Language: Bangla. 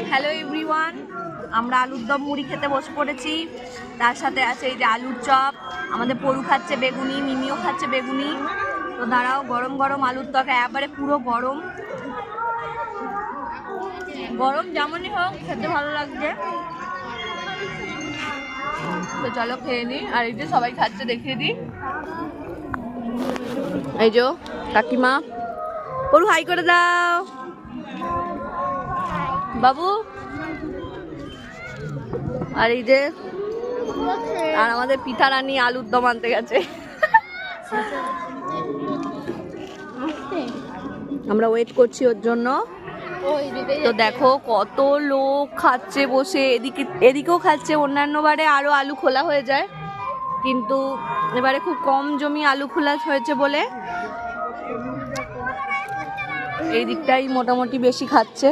হ্যালো এভরিওয়ান, আমরা আলুর দম মুড়ি খেতে বসে পড়েছি। তার সাথে আছে এই যে আলুর চপ, আমাদের পরু খাচ্ছে বেগুনি, মিমিও খাচ্ছে বেগুনি। তো দাঁড়াও, গরম গরম আলুর তরকা, একবারে পুরো গরম গরম, যেমনই হোক খেতে ভালো লাগছে। তো চলো খেয়ে নিই। আর এই যে সবাই খাচ্ছে, দেখিয়ে দিই। এই যে কাকিমা, পরু হাই করে দাও বাবু। আর এই যে আর আমাদের পিঠা রানী আলুর দম আনতে গেছে। আমরা ওয়েট করছি ওর জন্য। তো দেখো কত লোক খাচ্ছে বসে, এদিকেও খাচ্ছে। অন্যান্য বারে আরো আলু খোলা হয়ে যায়, কিন্তু এবারে খুব কম জমি আলু খোলা হয়েছে বলে এই দিকটাই মোটামুটি বেশি খাচ্ছে।